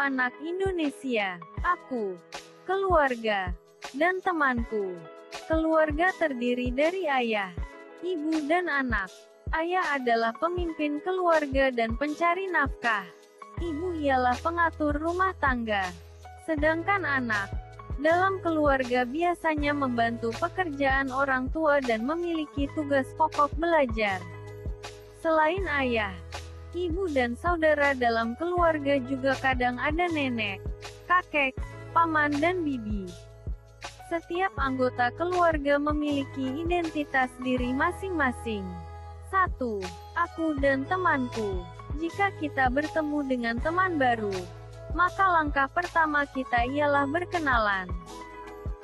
anak Indonesia, aku, keluarga, dan temanku. Keluarga terdiri dari ayah, ibu dan anak. Ayah adalah pemimpin keluarga dan pencari nafkah. Ibu ialah pengatur rumah tangga. Sedangkan anak, dalam keluarga biasanya membantu pekerjaan orang tua dan memiliki tugas pokok belajar. Selain ayah, ibu dan saudara dalam keluarga juga kadang ada nenek, kakek, paman dan bibi. Setiap anggota keluarga memiliki identitas diri masing-masing. 1. Aku dan temanku. Jika kita bertemu dengan teman baru, maka langkah pertama kita ialah berkenalan.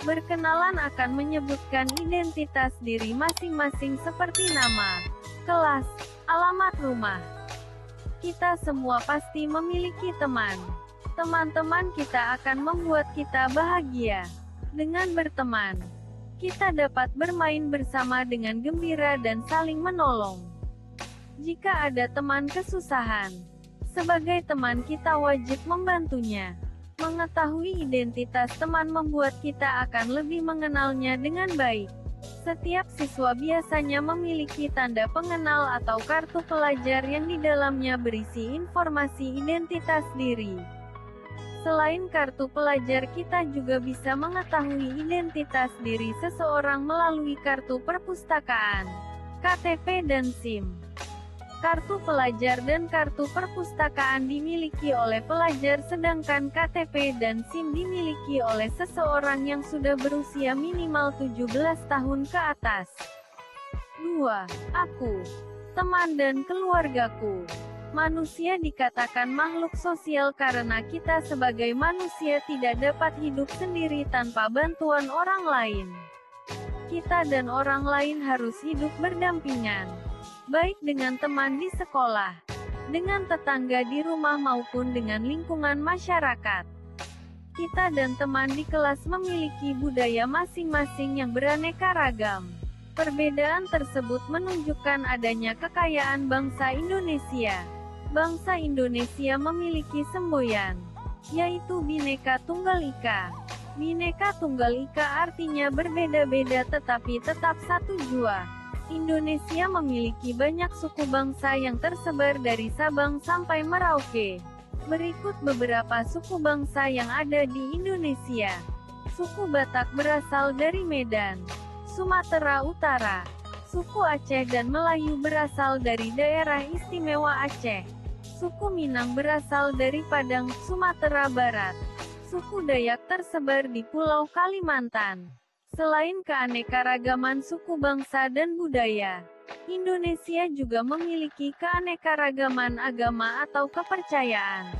Berkenalan akan menyebutkan identitas diri masing-masing seperti nama, kelas, alamat rumah. Kita semua pasti memiliki teman. Teman-teman kita akan membuat kita bahagia. Dengan berteman, kita dapat bermain bersama dengan gembira dan saling menolong. Jika ada teman kesusahan, sebagai teman kita wajib membantunya. Mengetahui identitas teman membuat kita akan lebih mengenalnya dengan baik. Setiap siswa biasanya memiliki tanda pengenal atau kartu pelajar yang di dalamnya berisi informasi identitas diri. Selain kartu pelajar, kita juga bisa mengetahui identitas diri seseorang melalui kartu perpustakaan, KTP dan SIM. Kartu pelajar dan kartu perpustakaan dimiliki oleh pelajar, sedangkan KTP dan SIM dimiliki oleh seseorang yang sudah berusia minimal 17 tahun ke atas. 2. Aku, teman dan keluargaku. Manusia dikatakan makhluk sosial karena kita sebagai manusia tidak dapat hidup sendiri tanpa bantuan orang lain. Kita dan orang lain harus hidup berdampingan, baik dengan teman di sekolah, dengan tetangga di rumah maupun dengan lingkungan masyarakat. Kita dan teman di kelas memiliki budaya masing-masing yang beraneka ragam. Perbedaan tersebut menunjukkan adanya kekayaan bangsa Indonesia. Bangsa Indonesia memiliki semboyan, yaitu Bhinneka Tunggal Ika. Bhinneka Tunggal Ika artinya berbeda-beda tetapi tetap satu jua. Indonesia memiliki banyak suku bangsa yang tersebar dari Sabang sampai Merauke. Berikut beberapa suku bangsa yang ada di Indonesia. Suku Batak berasal dari Medan, Sumatera Utara. Suku Aceh dan Melayu berasal dari daerah istimewa Aceh. Suku Minang berasal dari Padang, Sumatera Barat. Suku Dayak tersebar di Pulau Kalimantan. Selain keanekaragaman suku bangsa dan budaya, Indonesia juga memiliki keanekaragaman agama atau kepercayaan.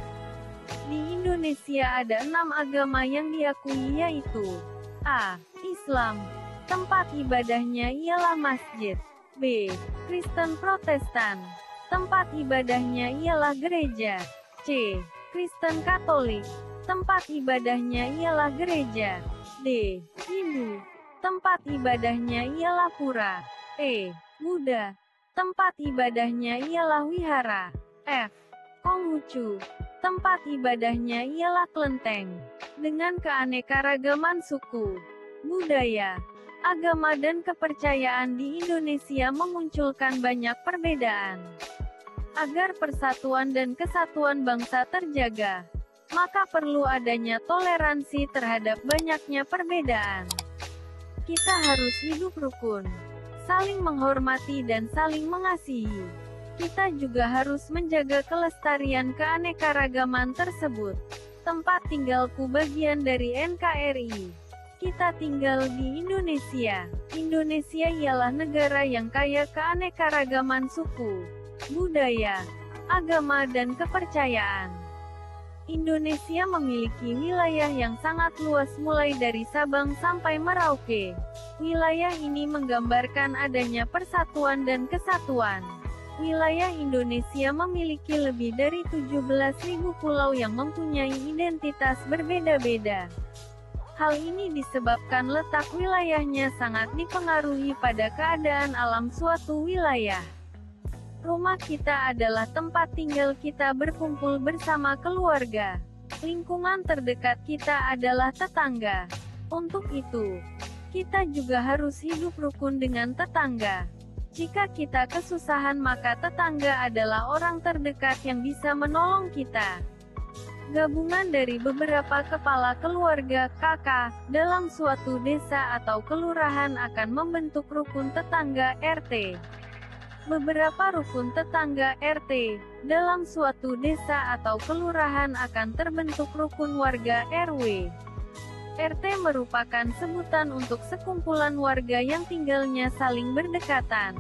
Di Indonesia ada 6 agama yang diakui, yaitu A. Islam. Tempat ibadahnya ialah masjid. B. Kristen Protestan. Tempat ibadahnya ialah gereja. C. Kristen Katolik. Tempat ibadahnya ialah gereja. D. Hindu. Tempat ibadahnya ialah pura. E. Buddha. Tempat ibadahnya ialah wihara. F. Konghucu. Tempat ibadahnya ialah kelenteng. Dengan keanekaragaman suku, budaya, agama dan kepercayaan di Indonesia memunculkan banyak perbedaan. Agar persatuan dan kesatuan bangsa terjaga, maka perlu adanya toleransi terhadap banyaknya perbedaan. Kita harus hidup rukun, saling menghormati dan saling mengasihi. Kita juga harus menjaga kelestarian keanekaragaman tersebut. Tempat tinggalku bagian dari NKRI. Kita tinggal di Indonesia. Indonesia ialah negara yang kaya keanekaragaman suku, budaya, agama dan kepercayaan. Indonesia memiliki wilayah yang sangat luas mulai dari Sabang sampai Merauke. Wilayah ini menggambarkan adanya persatuan dan kesatuan. Wilayah Indonesia memiliki lebih dari 17.000 pulau yang mempunyai identitas berbeda-beda. Hal ini disebabkan letak wilayahnya sangat dipengaruhi pada keadaan alam suatu wilayah. Rumah kita adalah tempat tinggal kita berkumpul bersama keluarga. Lingkungan terdekat kita adalah tetangga. Untuk itu, kita juga harus hidup rukun dengan tetangga. Jika kita kesusahan, maka tetangga adalah orang terdekat yang bisa menolong kita. Gabungan dari beberapa kepala keluarga (KK) dalam suatu desa atau kelurahan akan membentuk rukun tetangga (RT). Beberapa rukun tetangga (RT) dalam suatu desa atau kelurahan akan terbentuk rukun warga (RW). RT merupakan sebutan untuk sekumpulan warga yang tinggalnya saling berdekatan.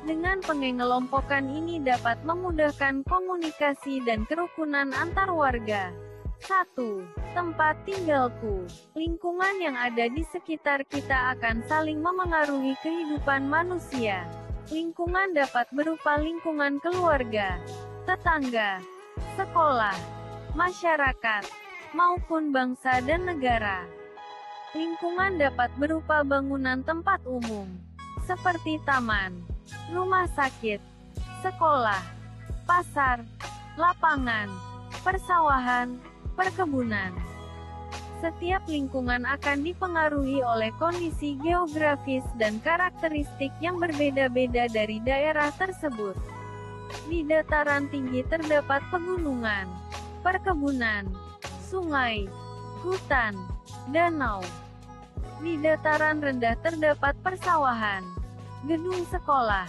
Dengan pengelompokan ini dapat memudahkan komunikasi dan kerukunan antar warga. 1. Tempat tinggalku. Lingkungan yang ada di sekitar kita akan saling memengaruhi kehidupan manusia. Lingkungan dapat berupa lingkungan keluarga, tetangga, sekolah, masyarakat, maupun bangsa dan negara. Lingkungan dapat berupa bangunan tempat umum, seperti taman, rumah sakit, sekolah, pasar, lapangan, persawahan, perkebunan. Setiap lingkungan akan dipengaruhi oleh kondisi geografis dan karakteristik yang berbeda-beda dari daerah tersebut. Di dataran tinggi terdapat pegunungan, perkebunan, sungai, hutan, danau. Di dataran rendah terdapat persawahan, gedung sekolah,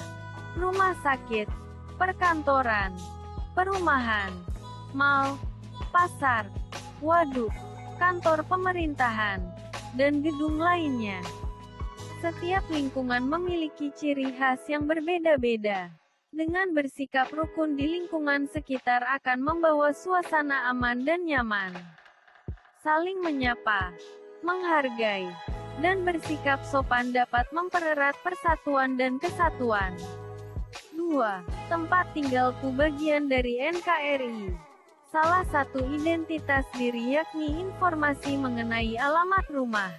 rumah sakit, perkantoran, perumahan, mal, pasar, waduk, kantor pemerintahan, dan gedung lainnya. Setiap lingkungan memiliki ciri khas yang berbeda-beda. Dengan bersikap rukun di lingkungan sekitar akan membawa suasana aman dan nyaman. Saling menyapa, menghargai, dan bersikap sopan dapat mempererat persatuan dan kesatuan. 2. Tempat tinggalku bagian dari NKRI. Salah satu identitas diri yakni informasi mengenai alamat rumah.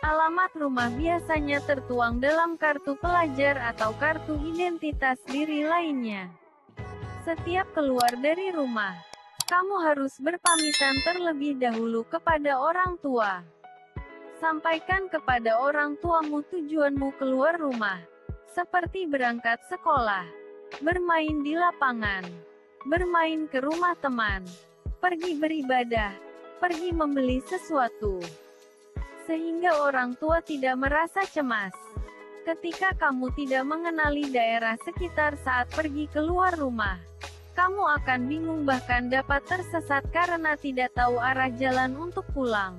Alamat rumah biasanya tertuang dalam kartu pelajar atau kartu identitas diri lainnya. Setiap keluar dari rumah, kamu harus berpamitan terlebih dahulu kepada orang tua. Sampaikan kepada orang tuamu tujuanmu keluar rumah, seperti berangkat sekolah, bermain di lapangan, bermain ke rumah teman, pergi beribadah, pergi membeli sesuatu. Sehingga orang tua tidak merasa cemas. Ketika kamu tidak mengenali daerah sekitar saat pergi keluar rumah, kamu akan bingung bahkan dapat tersesat karena tidak tahu arah jalan untuk pulang.